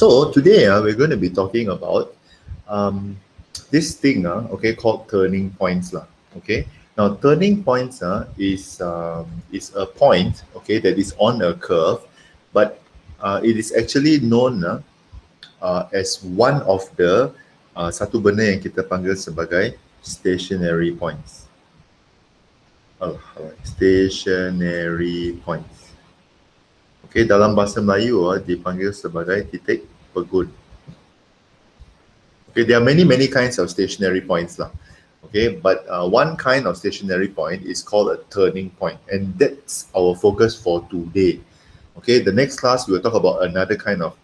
So today we're going to be talking about this thing okay, called turning points lah. Okay, now turning points is a point, okay, that is on a curve, but it is actually known as one of the satu benda yang kita panggil sebagai stationary points. Stationary points. Okay, dalam bahasa Melayu dipanggil sebagai titik pegun. Okay, there are many kinds of stationary points lah. Okay, but one kind of stationary point is called a turning point, and that's our focus for today. Okay, the next class we will talk about another kind of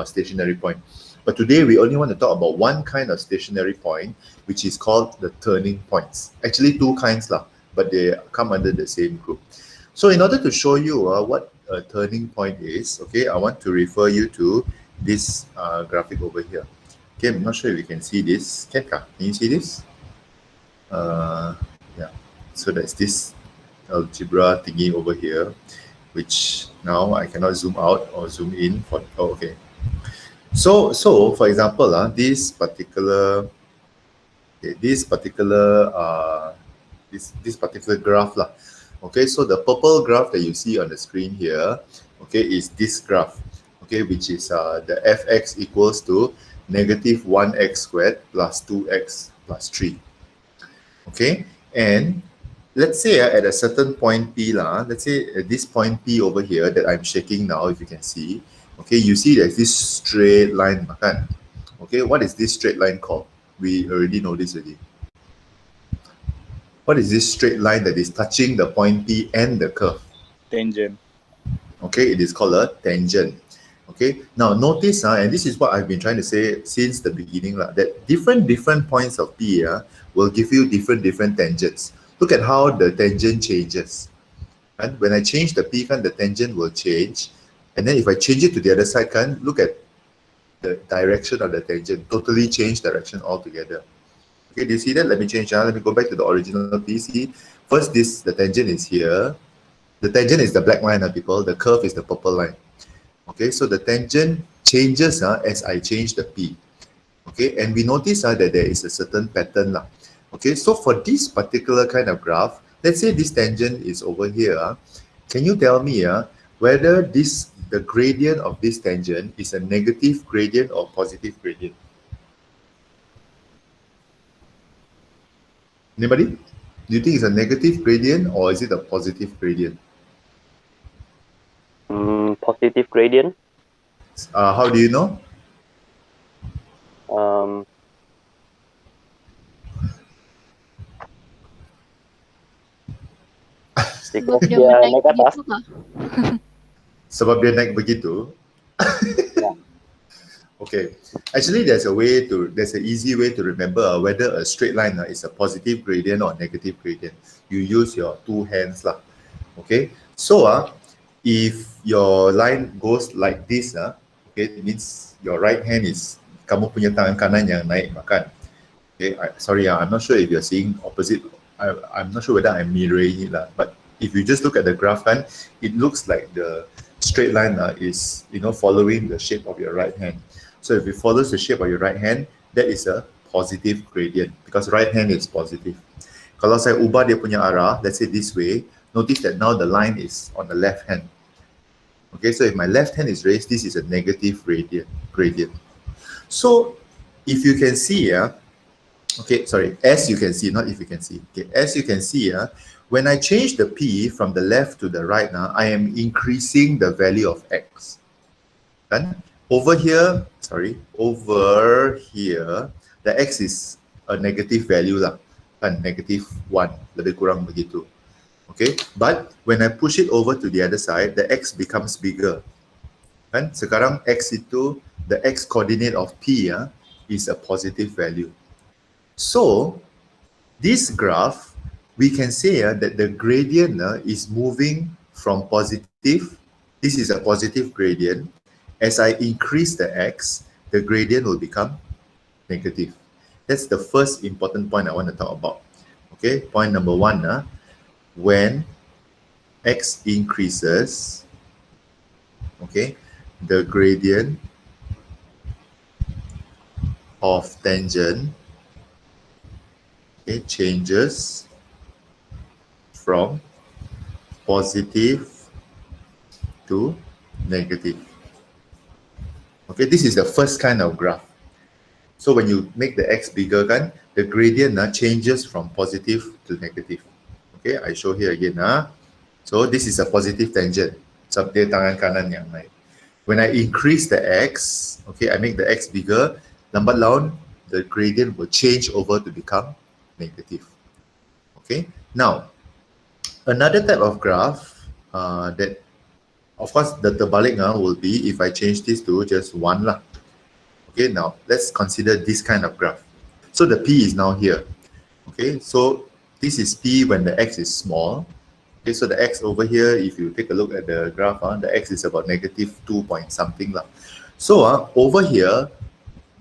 stationary point, but today we only want to talk about one kind of stationary point, which is called the turning points. Actually, two kinds lah, but they come under the same group. So in order to show you what a turning point is, okay, I want to refer you to this graphic over here. Okay, I'm not sure if you can see this. Can you see this? Yeah, so that's this algebra thingy over here, which now I cannot zoom out or zoom in for, okay. So for example, this particular graph lah. Okay, so the purple graph that you see on the screen here, okay, is this graph, okay, which is the fx equals to negative 1x squared plus 2x plus 3. Okay, and let's say at a certain point P, let's say at this point P over here that I'm shaking now, if you can see, okay, you see there's this straight line. Okay, what is this straight line called? We already know this already. What is this straight line that is touching the point P and the curve? Tangent. Okay, it is called a tangent. Okay, now notice, and this is what I've been trying to say since the beginning, that different points of P will give you different tangents. Look at how the tangent changes. And when I change the P, the tangent will change. And then if I change it to the other side, look at the direction of the tangent, totally change direction altogether. Okay, do you see that? Let me change. Let me go back to the original PC. First, the tangent is here. The tangent is the black line, people. The curve is the purple line. Okay, so the tangent changes as I change the P. Okay, and we notice that there is a certain pattern. Okay, so for this particular kind of graph, let's say this tangent is over here. Can you tell me whether the gradient of this tangent is a negative gradient or positive gradient? Anybody? Do you think it's a negative gradient or is it a positive gradient? Positive gradient. How do you know? Because dia naik atas. Sebab dia naik begitu. Yeah. Okay, actually there's an easy way to remember whether a straight line is a positive gradient or negative gradient. You use your two hands lah. Okay, so if your line goes like this, okay, it means your right hand is kamu punya tangan kanan yang naik makan. Okay, sorry, I'm not sure if you're seeing opposite. I'm not sure whether I'm mirroring it lah, but if you just look at the graph, it looks like the straight line is following the shape of your right hand. So if it follows the shape of your right hand, that is a positive gradient because right hand is positive. Kalau saya ubah dia punya arah, let's say this way, notice that now the line is on the left hand. Okay, so if my left hand is raised, this is a negative gradient. So if you can see, okay, sorry, as you can see, not if you can see. Okay, as you can see, when I change the P from the left to the right, I am increasing the value of X. Then over here, the X is a negative value lah, negative 1, lebih kurang begitu. Okay, but when I push it over to the other side, the X becomes bigger. Kan? Sekarang X itu, the X coordinate of P is a positive value. So this graph, we can say that the gradient is moving from positive. This is a positive gradient. As I increase the X, the gradient will become negative. That's the first important point I want to talk about. Okay, point number 1, when X increases, okay, the gradient of tangent, okay, changes from positive to negative. Okay, this is the first kind of graph. So when you make the x bigger, kan, the gradient changes from positive to negative. Okay, I show here again. So this is a positive tangent. So dia tangan kanan yang naik. When I increase the x, okay, I make the x bigger, lambat laun, the gradient will change over to become negative. Okay, now, another type of graph that, of course, the terbalik will be if I change this to just 1 lah. Okay, now let's consider this kind of graph. So the P is now here. Okay, so this is P when the x is small. Okay, so the x over here, if you take a look at the graph, the x is about negative 2 point something lah. So over here,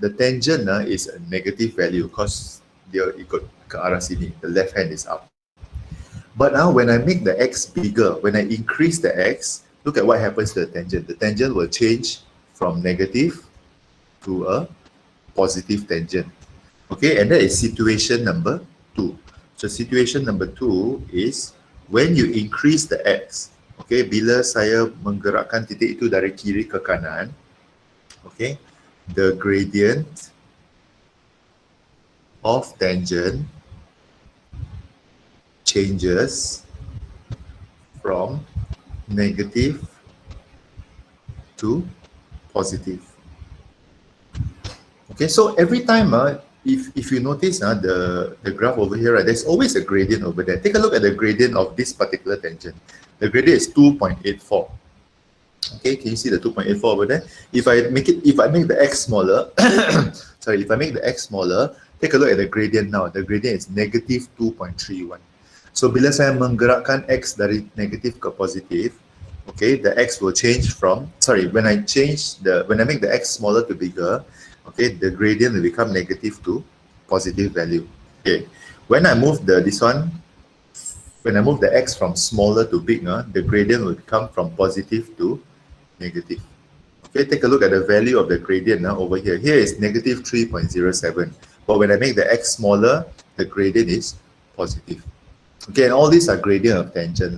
the tangent is a negative value because dia ikut ke arah sini. The left hand is up. But now when I make the x bigger, when I increase the x, look at what happens to the tangent. The tangent will change from negative to a positive tangent. Okay, and that is situation number 2. So situation number 2 is when you increase the x. Okay, bila saya menggerakkan titik itu dari kiri ke kanan, okay, the gradient of tangent changes from negative to positive. Okay, so every time if you notice the graph over here, right, there's always a gradient over there. Take a look at the gradient of this particular tangent. The gradient is 2.84. Okay, can you see the 2.84 over there? If I make the x smaller, sorry, if I make the x smaller, take a look at the gradient now. The gradient is negative 2.31. So bila saya menggerakkan x dari negative ke positive, okay, the x will change from, sorry, when I make the x smaller to bigger, okay, the gradient will become negative to positive value. Okay, when I move the x from smaller to big, the gradient will become from positive to negative. Okay, take a look at the value of the gradient over here. Here is negative 3.07. But when I make the x smaller, the gradient is positive. Okay, and all these are gradient of tangent.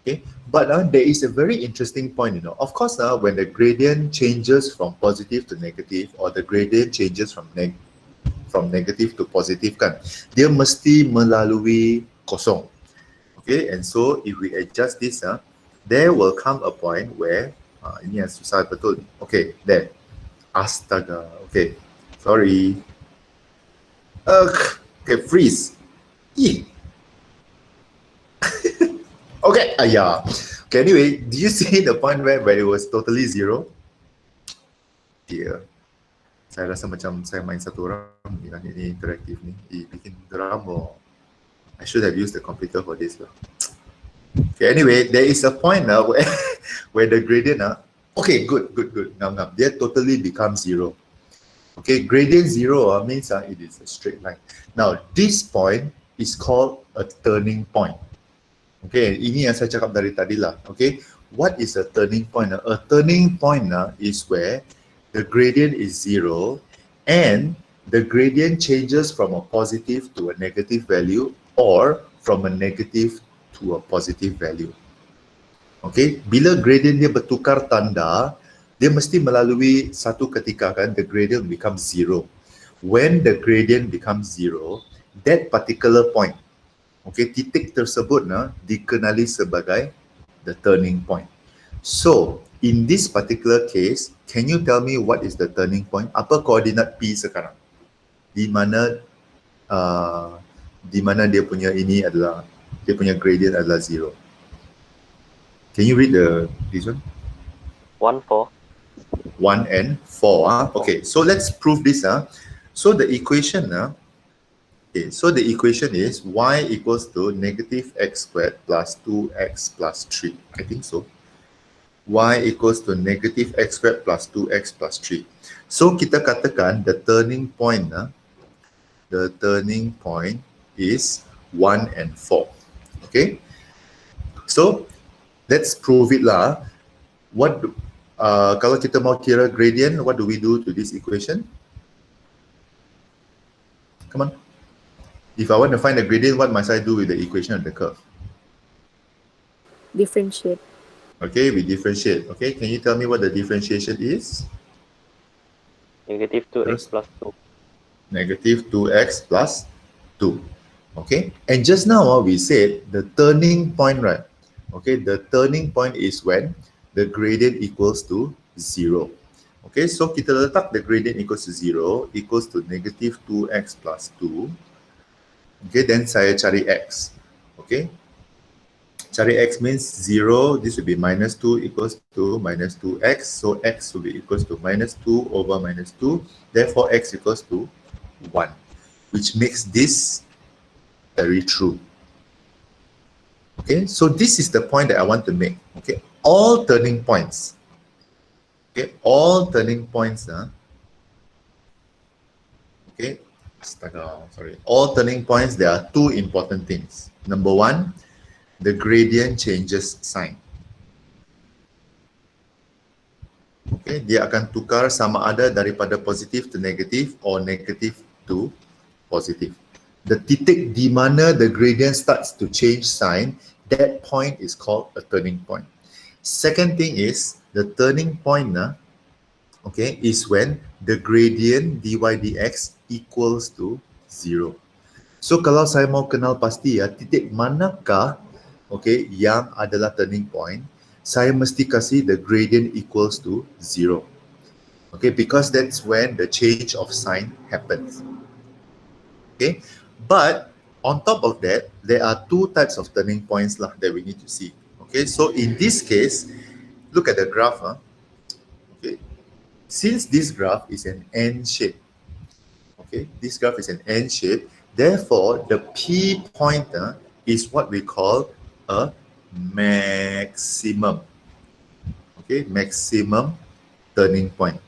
Okay, but there is a very interesting point, Of course, when the gradient changes from positive to negative, or the gradient changes from negative to positive, kan, dia mesti melalui kosong. Okay, and so if we adjust this, there will come a point where ini yang susah betul. Okay, there. Astaga. Okay, sorry. Okay, freeze. Okay, yeah. Okay, anyway, do you see the point where it was totally zero? Dear. Saya rasa macam saya main satu orang ini interaktif ni. Bikin drama. I should have used the computer for this. Okay, anyway, there is a point now where the gradient, okay, good. Now, they totally become zero. Okay, gradient zero means it is a straight line. Now, this point is called a turning point. Okay, ini yang saya cakap dari tadi lah. Okay, what is a turning point? A turning point is where the gradient is zero and the gradient changes from a positive to a negative value or from a negative to a positive value. Okay, bila gradient dia bertukar tanda, dia mesti melalui satu ketika, kan, the gradient becomes zero. When the gradient becomes zero, that particular point, okay, titik tersebut dikenali sebagai the turning point. So, in this particular case, can you tell me what is the turning point? Apa koordinat P sekarang? Di mana dia punya gradient adalah zero? Can you read this one? 1, 4. 1 and 4. Okay, so let's prove this. So the equation okay, so the equation is y equals to negative x squared plus 2x plus 3. I think so. Y equals to negative x squared plus 2x plus 3. So kita katakan the turning point is 1 and 4. Okay. So let's prove it lah. What kalau kita mau kira gradient, what do we do to this equation? Come on. If I want to find the gradient, what must I do with the equation of the curve? Differentiate. Okay, we differentiate. Okay, can you tell me what the differentiation is? Negative 2x plus 2. Negative 2x plus 2. Okay, and just now we said the turning point, right? Okay, the turning point is when the gradient equals to 0. Okay, so kita letak the gradient equals to 0 equals to negative 2x plus 2. Okay, then saya cari x. Okay, cari x means 0, this will be minus 2 equals to minus 2x, so x will be equals to minus 2 over minus 2, therefore x equals to 1, which makes this very true. Okay, so this is the point that I want to make. Okay, all turning points. Okay, all turning points. Okay, sorry. All turning points, there are two important things. Number one, the gradient changes sign. Okay, dia akan tukar sama ada daripada positif to negatif or negatif to positif. The titik di mana the gradient starts to change sign, that point is called a turning point. Second thing is, the turning point okay, is when the gradient dy dx equals to 0. So kalau saya mau kenal pasti titik manakah okay, yang adalah turning point, saya mesti kasih the gradient equals to 0. Okay, because that's when the change of sign happens. Okay, but on top of that, there are two types of turning points that we need to see. Okay, so in this case, look at the graph. Okay, since this graph is an N shape, okay, this graph is an N shape, therefore the P point is what we call a maximum. Okay, maximum turning point.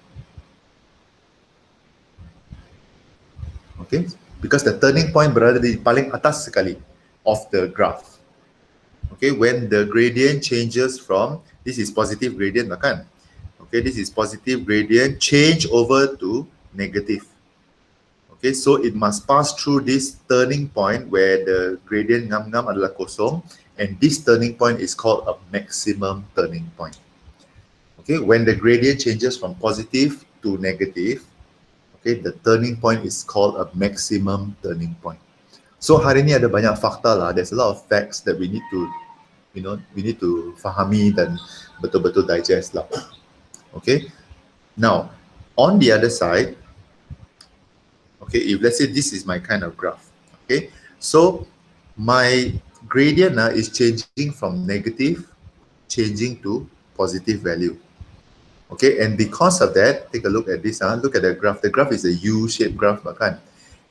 Okay, because the turning point berada di paling atas sekali of the graph. Okay, when the gradient changes from, this is positive gradient kan? Okay, this is positive gradient, change over to negative. Okay, so it must pass through this turning point where the gradient ngam-ngam adalah kosong, and this turning point is called a maximum turning point. Okay, when the gradient changes from positive to negative, okay, the turning point is called a maximum turning point. So hari ni ada banyak fakta lah. There's a lot of facts that we need to, we need to fahami dan betul-betul digest lah. Okay. Now, on the other side, okay, if let's say this is my kind of graph, okay, so my gradient is changing from negative, changing to positive value. Okay, and because of that, take a look at this. Look at the graph. The graph is a U-shaped graph, kan?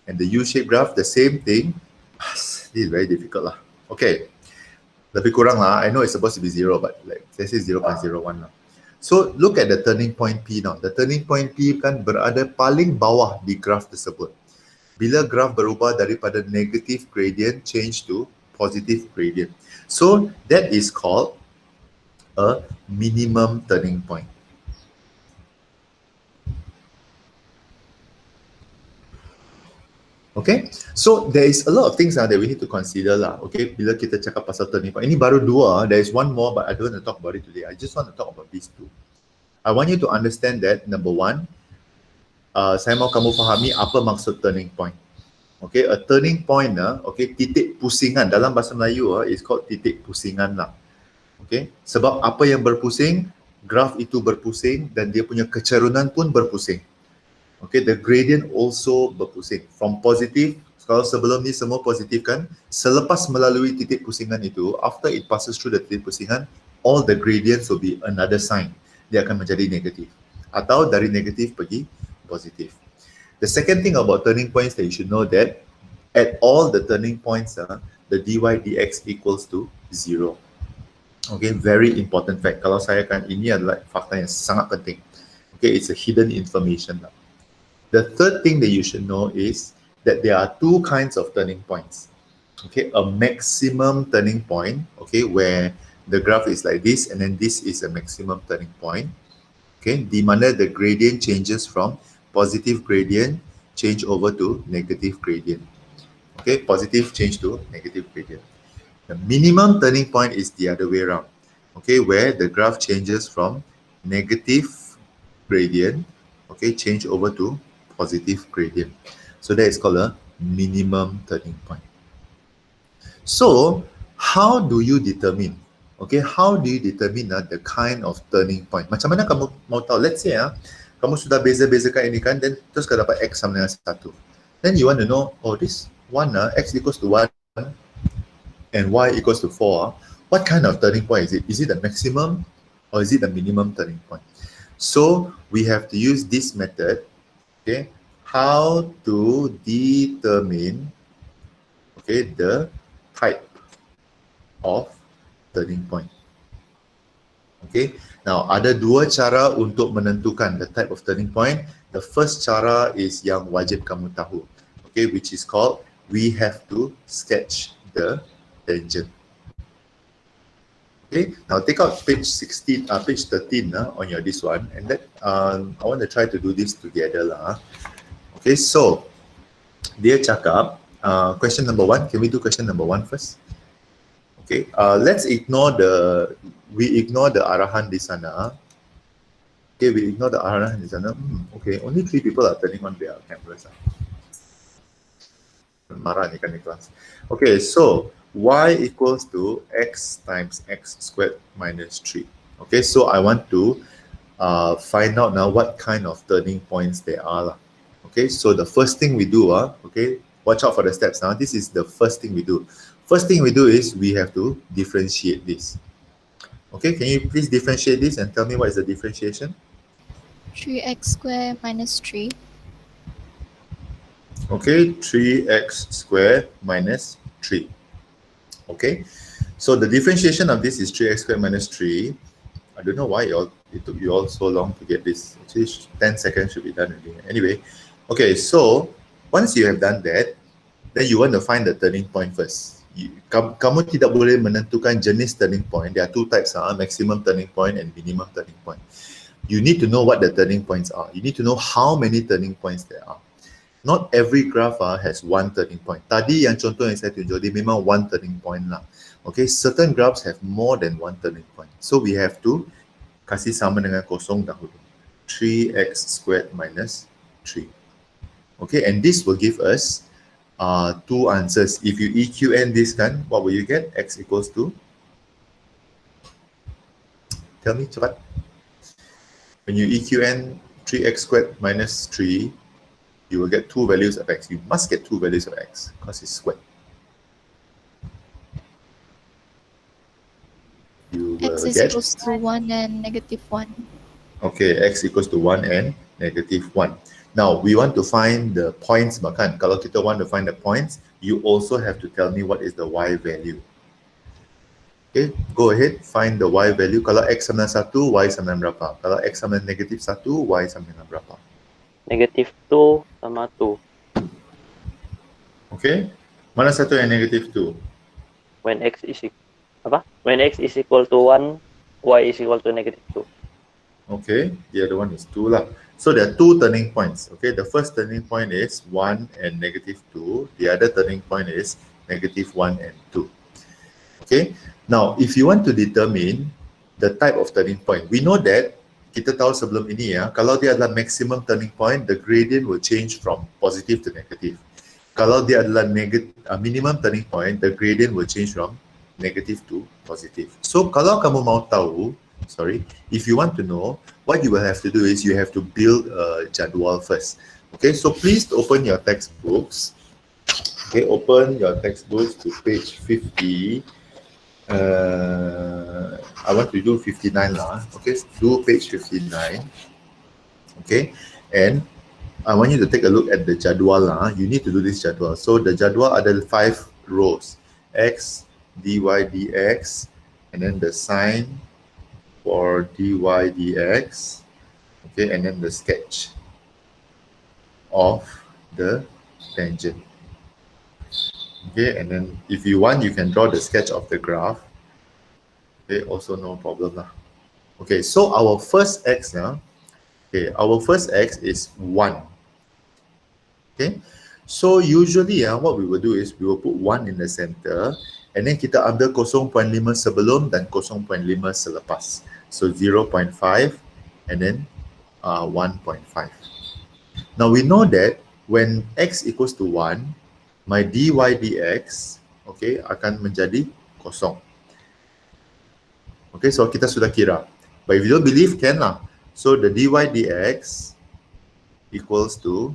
And the U-shaped graph, the same thing. This is very difficult lah. Okay, lebih kurang lah. I know it's supposed to be 0, but like let's say 0.01 lah. So look at the turning point P now. The turning point P kan berada paling bawah di graph tersebut. Bila graph berubah daripada negative gradient change to positive gradient. So that is called a minimum turning point. Okay, so there is a lot of things that we need to consider lah. Okay, bila kita cakap pasal turning point, ini baru dua. There is one more, but I don't want to talk about it today. I just want to talk about these two. I want you to understand that number one, saya mau kamu fahami apa maksud turning point. Okay, a turning point, okay, titik pusingan dalam bahasa Melayu is called titik pusingan lah. Okay, sebab apa yang berpusing, graf itu berpusing dan dia punya kecerunan pun berpusing. Okay, the gradient also berpusing. From positive, kalau sebelum ni semua positif kan, selepas melalui titik pusingan itu, after it passes through the titik pusingan, all the gradients will be another sign. Dia akan menjadi negatif. Atau dari negatif pergi positif. The second thing about turning points that you should know that at all the turning points, the dy dx equals to 0. Okay, very important fact. Kalau saya kan, ini adalah fakta yang sangat penting. Okay, it's a hidden information. The third thing that you should know is that there are two kinds of turning points. Okay, a maximum turning point, okay, where the graph is like this and then this is a maximum turning point. Okay, di mana the gradient changes from positive gradient change over to negative gradient. Okay, positive change to negative gradient. The minimum turning point is the other way around. Okay, where the graph changes from negative gradient, okay, change over to positive gradient. So that is called a minimum turning point. So how do you determine? Okay, how do you determine the kind of turning point? Macam mana kamu mau tahu? Let's say kamu sudah beza-bezakan ini kan, then terus kau dapat X sama dengan 1. Then you want to know, oh this one X equals to 1 and Y equals to 4. What kind of turning point is it? Is it the maximum or is it the minimum turning point? So we have to use this method, okay, how to determine, okay, the type of turning point. Okay, now ada dua cara untuk menentukan the type of turning point. The first cara is yang wajib kamu tahu, okay, which is called we have to sketch the tangent. Okay, now take out page 16, page 13 on your this one, and that I want to try to do this together lah. Okay, so dia cakap question number 1. Can we do question number 1 first? Okay, let's ignore the arahan di sana. Okay, we ignore the arahan di sana. Okay, only 3 people are turning on their cameras. Marah ni kan di kelas. Okay, so y equals to x times x squared minus 3. Okay, so I want to find out now what kind of turning points there are. Okay, so the first thing we do, okay, watch out for the steps now. This is the first thing we do. First thing we do is we have to differentiate this. Okay, can you please differentiate this and tell me what is the differentiation? 3x squared minus 3. Okay, 3x squared minus 3. Okay, so the differentiation of this is 3x squared minus 3. I don't know why it took you all so long to get this. Actually, 10 seconds should be done already. Anyway, okay, so once you have done that, then you want to find the turning point first. Kamu tidak boleh menentukan jenis turning point. There are 2 types, maximum turning point and minimum turning point. You need to know what the turning points are. You need to know how many turning points there are. Not every graph has 1 turning point. Tadi yang contoh yang saya tunjuk, dia memang 1 turning point lah. Okay, certain graphs have more than 1 turning point. So we have to kasih sama dengan kosong dahulu. 3x squared minus 3. Okay, and this will give us 2 answers. If you EQN this kan, what will you get? X equals to? Tell me cepat. When you EQN 3x squared minus 3, you will get 2 values of x. You must get 2 values of x because it's squared. You will X is get equals to 1 and negative 1. okay, x equals to 1 and negative 1. Now, we want to find the points, makan. Kalau kita want to find the points, you also have to tell me what is the y value. Okay, go ahead, find the y value. Kalau x sama dengan 1, y sama dengan berapa? Kalau x sama dengan negative 1, y sama dengan berapa? Negative 2 sama 2. Okay, mana satu yang negative 2? When x is When x is equal to 1, y is equal to negative 2. Okay, the other one is 2 lah. So there are 2 turning points. Okay, the first turning point is 1 and negative 2. The other turning point is negative 1 and 2. Okay, now if you want to determine the type of turning point, we know that kita tahu sebelum ini kalau dia adalah maximum turning point, the gradient will change from positive to negative. Kalau dia adalah minimum turning point, the gradient will change from negative to positive. So kalau kamu mau tahu, if you want to know, what you will have to do is you have to build a jadual first. Okay, so please open your textbooks. Okay, open your textbooks to page 50. I want to do 59 lah. Okay, do page 59. Okay, and I want you to take a look at the jadwal lah. You need to do this jadwal. So the jadwal ada 5 rows. X, dy, dx, and then the sign for dy, dx. Okay, and then the sketch of the tangent. Okay, and then if you want, you can draw the sketch of the graph. Okay, also no problem lah. Okay, so our first x now, okay, our first x is 1. Okay, so usually what we will do is we will put 1 in the center and then kita ambil 0.5 sebelum dan 0.5 selepas. So 0.5 and then 1.5. Now we know that when x equals to 1, my dy dx okay, akan menjadi kosong. Okay, so kita sudah kira. But if you don't believe, can lah. So the dy dx equals to,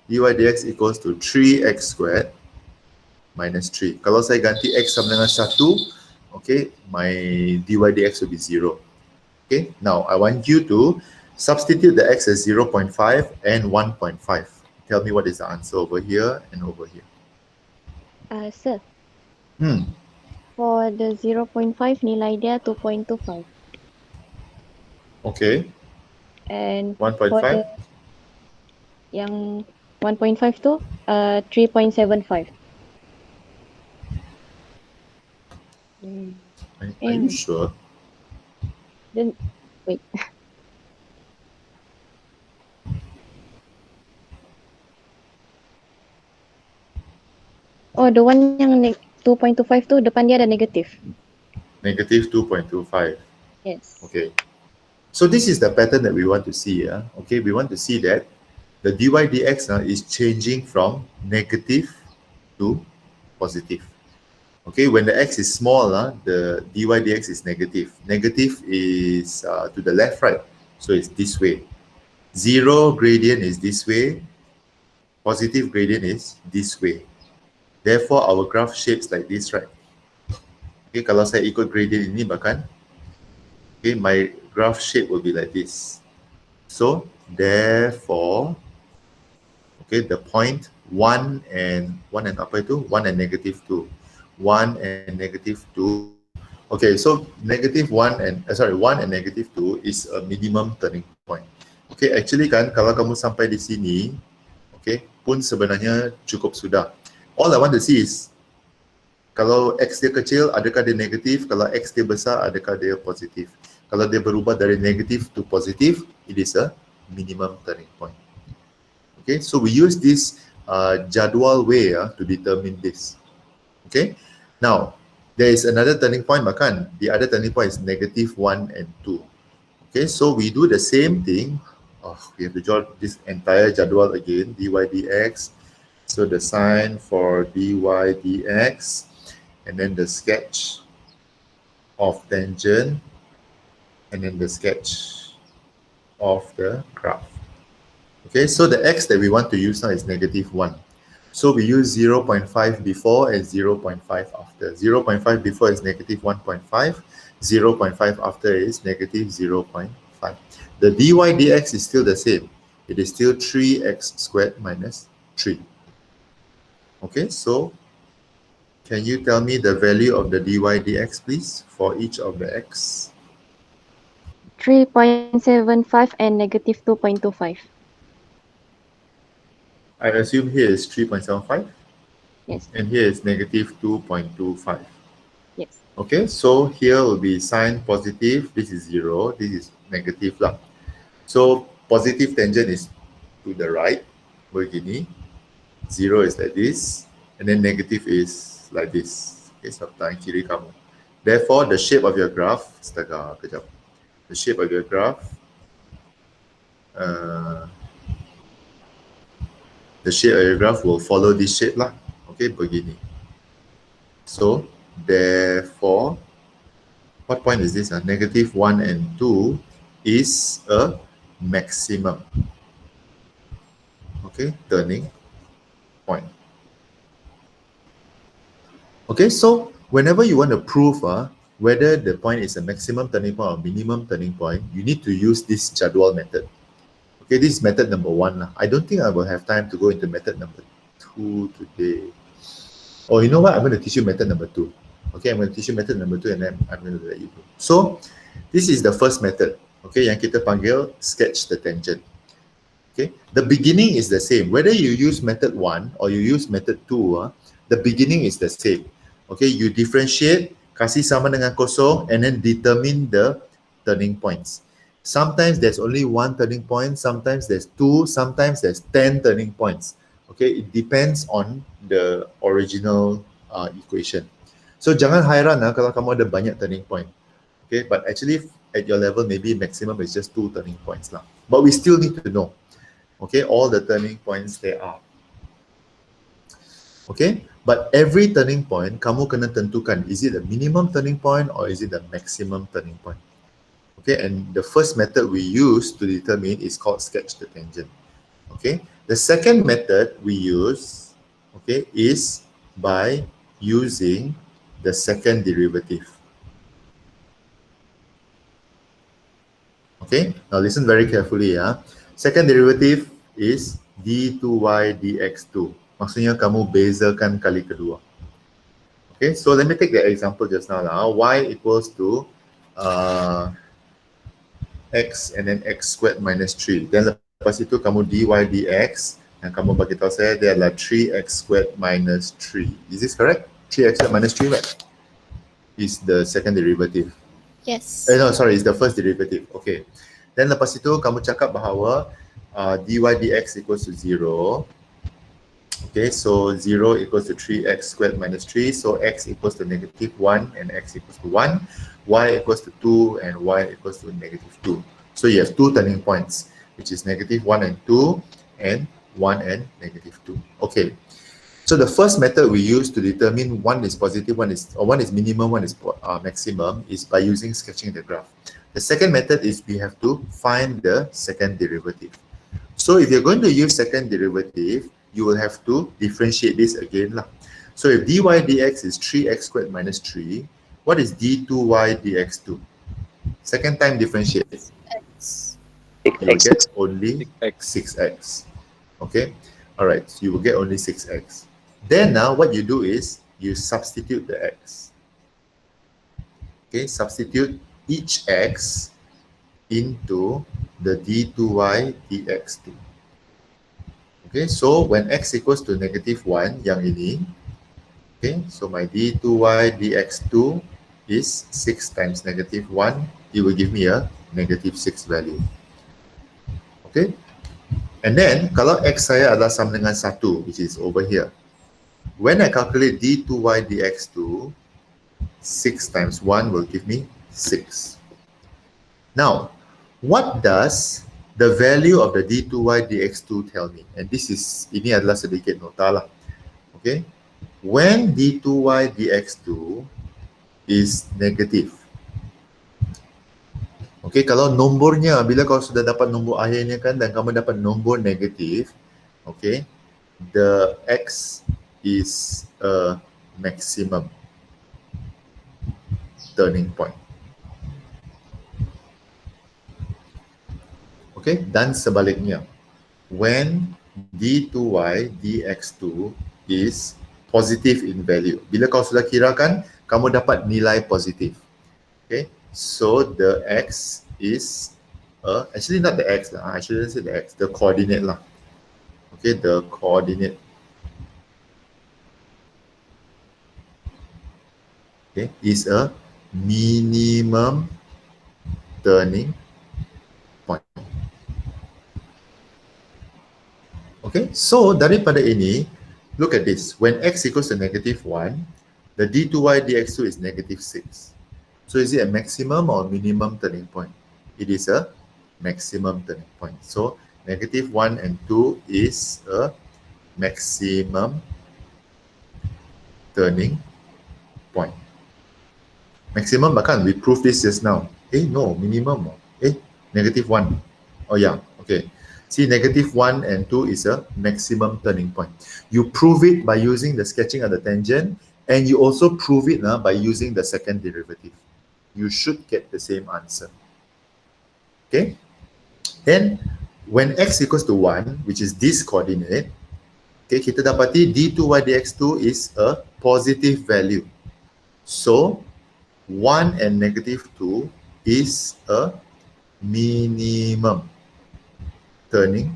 dy dx equals to 3x squared minus 3. Kalau saya ganti x sama dengan 1, okay, my dy dx will be 0. Okay, now I want you to substitute the x as 0.5 and 1.5. Tell me what is the answer over here and over here. Sir, for the 0.5 nilai dia 2.25. Okay. And 1.5? for the yang 1.5 tu 3.75. Are you sure? Then wait. Oh, the one yang 2.25 tu depan dia ada negatif. Negative 2.25. Yes. Okay. So this is the pattern that we want to see. Okay, we want to see that the dy dx is changing from negative to positive. Okay, when the x is small, the dy dx is negative. Negative is to the left, right? So it's this way. Zero gradient is this way. Positive gradient is this way. Therefore, our graph shapes like this, right? Okay, kalau saya ikut gradient ini bahkan, okay, my graph shape will be like this. So, therefore, okay, the point 1 and apa itu? 1 and negative 2. 1 and negative 2. Okay, so negative 1 and, 1 and negative 2 is a minimum turning point. Okay, actually kan, kalau kamu sampai di sini, okay, pun sebenarnya cukup sudah. All I want to see is, kalau x dia kecil, adakah dia negatif? Kalau x dia besar, adakah dia positif? Kalau dia berubah dari negatif to positif, it is a minimum turning point. Okay, so we use this jadual way to determine this. Okay, now there is another turning point, bahkan the other turning point is negative 1 and 2. Okay, so we do the same thing. We have to draw this entire jadwal again, dy dx. So the sign for dy dx, and then the sketch of tangent, and then the sketch of the graph. Okay, so the x that we want to use now is negative 1. So we use 0.5 before and 0.5 after. 0.5 before is negative 1.5. 0.5 after is negative 0.5. The dy dx is still the same. It is still 3x squared minus 3. Okay, so can you tell me the value of the dy dx, please, for each of the x? 3.75 and negative 2.25. I assume here is 3.75? Yes. And here is negative 2.25. Yes. Okay, so here will be sign positive. This is 0. This is negative lah. So positive tangent is to the right, begini. 0 is like this, and then negative is like this. Okay, so tangan kiri kamu. Therefore, the shape of your graph, kejap. The shape of your graph, the shape of your graph will follow this shape lah. Okay, begini. So, therefore, what point is this? Negative 1 and 2 is a maximum. Okay, turning point. Okay, so whenever you want to prove whether the point is a maximum turning point or minimum turning point, you need to use this jadwal method. Okay, this is method number 1. I don't think I will have time to go into method number 2 today. Oh, you know what? I'm going to teach you method number 2. Okay, I'm going to teach you method number 2 and then I'm going to let you do. So, this is the first method. Okay, yang kita panggil sketch the tangent. Okay, the beginning is the same. Whether you use method 1 or you use method 2, the beginning is the same. Okay, you differentiate, kasih sama dengan kosong, and then determine the turning points. Sometimes there's only one turning point, sometimes there's two, sometimes there's 10 turning points. Okay, it depends on the original equation. So jangan hairan kalau kamu ada banyak turning point. Okay, but actually at your level maybe maximum is just 2 turning points lah. But we still need to know, okay, all the turning points there are. Okay, but every turning point kamu kena tentukan, is it the minimum turning point or is it the maximum turning point? Okay, and the first method we use to determine is called sketch the tangent. Okay, the second method we use, okay, is by using the second derivative. Okay, now listen very carefully ya. Second derivative is d2y dx2. Maksudnya kamu bezakan kali kedua. Okay, so let me take the example just now lah. Y equals to x and then x squared minus 3. Then lepas itu kamu dy dx dan kamu bagi tahu saya dia adalah 3x squared minus 3. Is this correct? 3x squared minus 3 right? Is the second derivative. Yes. No, sorry, it's the first derivative. Okay. Then lepas itu kamu cakap bahawa dy dx equals to 0. Okay, so 0 equals to 3x squared minus 3. So x equals to negative 1 and x equals to 1. Y equals to 2 and y equals to negative 2. So you have two turning points, which is negative 1 and 2 and 1 and negative 2. Okay. So the first method we use to determine one is positive, one is minimum, one is maximum is by using sketching the graph. The second method is we have to find the second derivative. So if you're going to use second derivative, you will have to differentiate this again lah. So if dy dx is 3x squared minus 3, what is d2y dx2? Second time differentiate. X. You will 6x. get only 6x. Okay? Alright, so you will get only 6x. Then now what you do is you substitute the x. Okay, substitute each x into the d2y dx2. Okay, so when x equals to negative 1, yang ini, okay, so my d2y dx2 is 6 times negative 1, it will give me a negative 6 value. Okay, and then kalau x saya adalah sama dengan 1, which is over here, when I calculate d2y dx2, 6 times 1 will give me 6. Now, what does the value of the d2y dx2 tell me? And ini adalah sedikit nota lah. Okay, when d2y dx2 is negative. Okay, kalau nombornya, bila kau sudah dapat nombor akhirnya kan dan kamu dapat nombor negatif, okay, the x is a maximum turning point. Okay, dan sebaliknya, when d2y dx2 is positive in value. Bila kau sudah kirakan, kamu dapat nilai positif. Okay, so the x is actually not the x lah. I shouldn't say the x, the coordinate lah. Okay, the coordinate. Okay, is a minimum turning point. Okay, so daripada ini, look at this. When x equals to negative 1, the d2y dx2 is negative 6. So is it a maximum or minimum turning point? It is a maximum turning point. So negative 1 and 2 is a maximum turning point. Maximum, bahkan we proved this just now. No, minimum. Negative 1. Oh yeah, okay. See, negative 1 and 2 is a maximum turning point. You prove it by using the sketching of the tangent, and you also prove it by using the second derivative. You should get the same answer. Okay? Then, when x equals to 1, which is this coordinate, okay, kita dapati d2y dx2 is a positive value. So, 1 and negative 2 is a minimum turning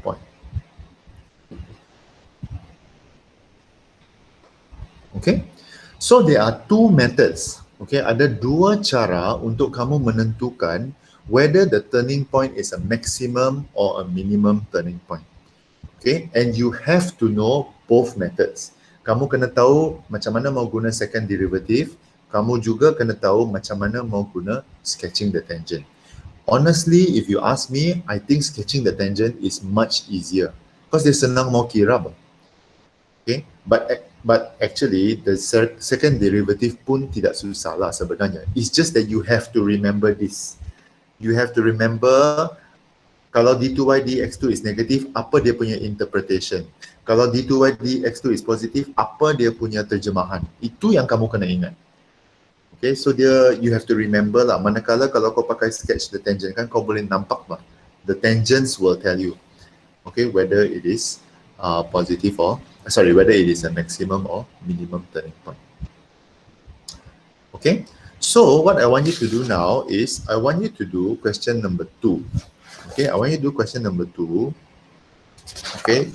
point. Okay? So, there are two methods. Okay, ada dua cara untuk kamu menentukan whether the turning point is a maximum or a minimum turning point. Okay, and you have to know both methods. Kamu kena tahu macam mana mau guna second derivative, kamu juga kena tahu macam mana mau guna sketching the tangent. Honestly, if you ask me, I think sketching the tangent is much easier because dia senang mau kira. Okay, but actually the second derivative pun tidak susah lah sebenarnya. It's just that you have to remember this. You have to remember kalau d2y dx2 is negative, apa dia punya interpretation. Kalau d2y dx2 is positive, apa dia punya terjemahan. Itu yang kamu kena ingat. Okay, so you have to remember lah. Manakala kalau kau pakai sketch the tangent kan kau boleh nampak lah. The tangents will tell you, okay, whether it is positive or whether it is a maximum or minimum turning point. Okay, so what I want you to do now is I want you to do question number 2. Okay, I want you to do question number 2. Okay,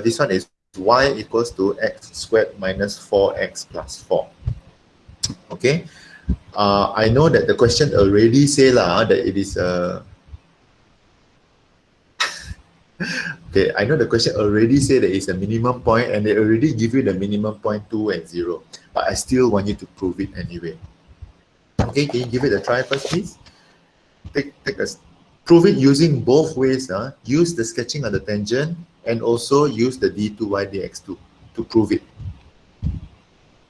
this one is y equals to x squared minus 4x plus 4. Okay, I know that the question already say lah that it is a okay, I know the question already say that it's a minimum point and they already give you the minimum point 2 and 0, but I still want you to prove it anyway. Okay, can you give it a try first, please? Prove it using both ways. Use the sketching of the tangent and also use the d2y dx2 to prove it.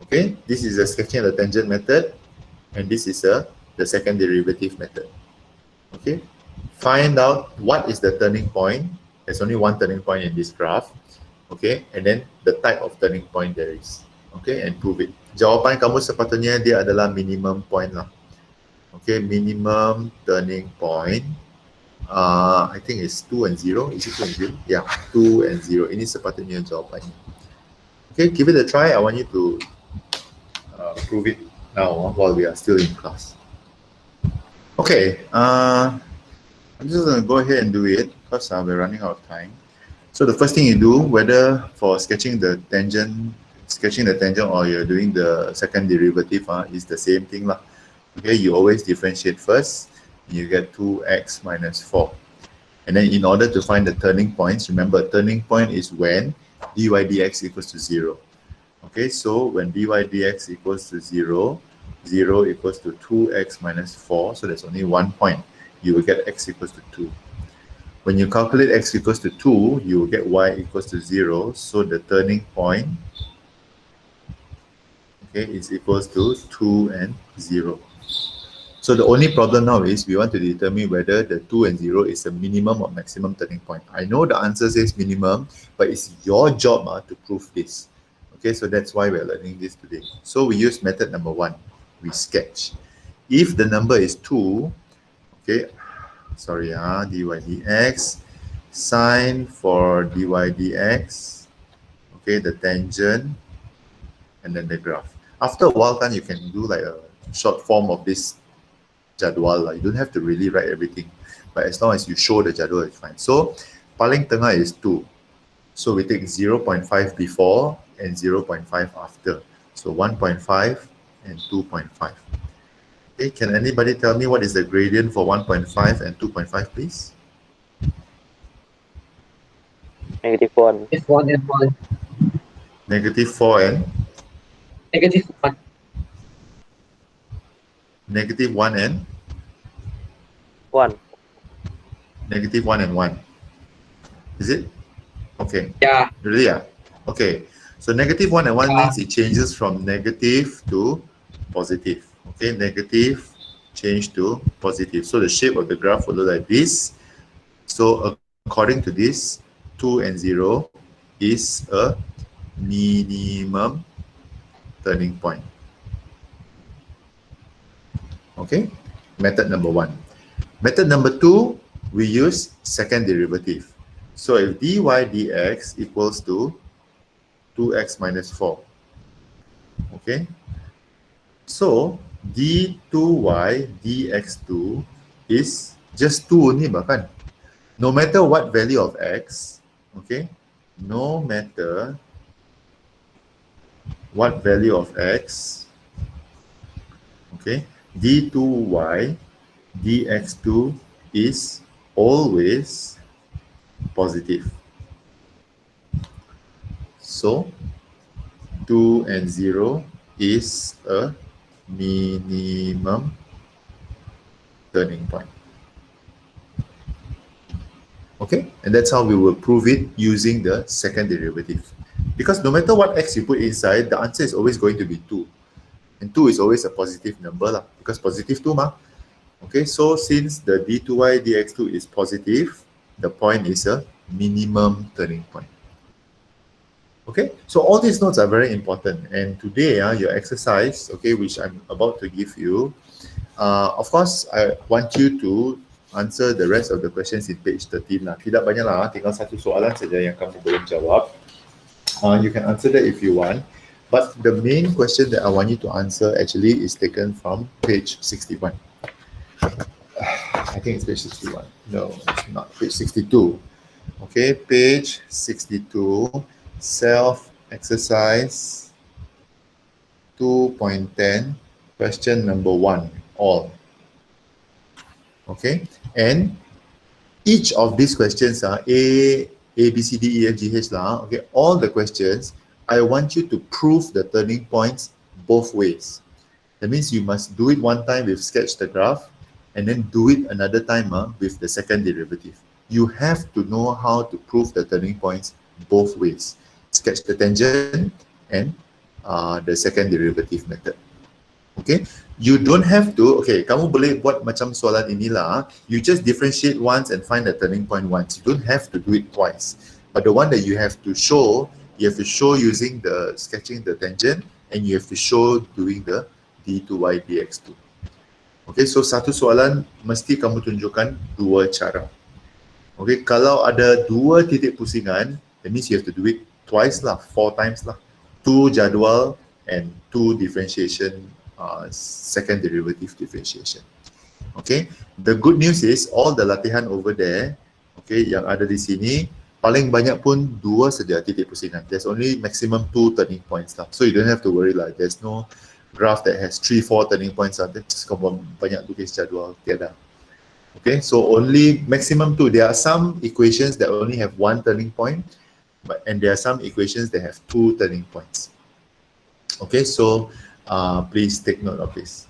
Okay, this is the sketching of the tangent method and this is the second derivative method. Okay, find out what is the turning point. There's only one turning point in this graph. Okay, and then the type of turning point there is. Okay, and prove it. Jawapan kamu sepatutnya dia adalah minimum point lah. Okay, minimum turning point. I think it's 2 and 0. Is it 2 and 0? Yeah, 2 and 0. Ini sepatutnya jawapannya. Okay, give it a try. I want you to prove it now while we are still in class. Okay, I'm just going to go ahead and do it because we're running out of time. So the first thing you do, whether for sketching the tangent or you're doing the second derivative, is the same thing lah. Okay, you always differentiate first. You get 2x minus 4. And then in order to find the turning points, remember turning point is when dy dx equals to 0. Okay, so when dy dx equals to 0, 0 equals to 2x minus 4, so there's only one point. You will get x equals to 2. When you calculate x equals to 2, you will get y equals to 0, so the turning point, okay, is equals to 2 and 0. So the only problem now is we want to determine whether the 2 and 0 is a minimum or maximum turning point. I know the answer says minimum, but it's your job to prove this. Okay, so that's why we're learning this today. So we use method number 1. We sketch. If the number is 2, okay, dy dx, sine for dy dx, okay, the tangent, and then the graph. After a while, you can do like a short form of this jadwal. You don't have to really write everything, but as long as you show the jadwal, it's fine. So paling tengah is 2. So we take 0.5 before and 0.5 after. So 1.5 and 2.5. Okay, can anybody tell me what is the gradient for 1.5 and 2.5, please? Negative 1. Negative 1 and 1. Negative 4 and? Negative 1. Negative 1 and? 1. Negative 1 and 1. Is it? Okay. Yeah. Really? Yeah. Okay. So negative 1 and 1 means it changes from negative to positive. Okay, negative change to positive. So the shape of the graph will look like this. So according to this, 2 and 0 is a minimum turning point. Okay, method number 1. Method number 2, we use second derivative. So if dy dx equals to 2x minus 4. Okay, so d2y dx2 is just 2 only, bahkan. No matter what value of x, okay, no matter what value of x, okay, d2y dx2 is always positive. So 2 and 0 is a minimum turning point. Okay, and that's how we will prove it using the second derivative. Because no matter what x you put inside, the answer is always going to be 2. And 2 is always a positive number lah, because positive 2 ma. Okay, so since the d2y dx2 is positive, the point is a minimum turning point. Okay, so all these notes are very important. And today, your exercise, okay, which I'm about to give you, of course, I want you to answer the rest of the questions in page 13 lah. Tidak banyak lah, tinggal satu soalan saja yang kamu belum jawab. You can answer that if you want. But the main question that I want you to answer actually is taken from page 61. I think it's page 61. No, it's not. Page 62. Okay, page 62, self-exercise 2.10, question number 1, all. Okay, and each of these questions are A, B, C, D, E, F, G, H lah. Okay, all the questions, I want you to prove the turning points both ways. That means you must do it one time with sketch the graph, and then do it another time with the second derivative. You have to know how to prove the turning points both ways. Sketch the tangent and the second derivative method. Okay, you don't have to, okay, kamu boleh buat macam soalan inilah, you just differentiate once and find the turning point once. You don't have to do it twice. But the one that you have to show using the sketching the tangent, and you have to show doing the d2y dx2. Okay, so satu soalan mesti kamu tunjukkan dua cara. Okay, kalau ada dua titik pusingan, that means you have to do it twice lah, 4 times lah. 2 jadual and 2 differentiation, second derivative differentiation. Okay, the good news is all the latihan over there, okay, yang ada di sini, paling banyak pun 2 saja titik pusingan. There's only maximum 2 turning points lah. So you don't have to worry lah. There's no graph that has 3-4 turning points lah. That's banyak tulis jadual, tiada. Okay, so only maximum 2. There are some equations that only have 1 turning point, and there are some equations that have 2 turning points. Okay, so please take note of this.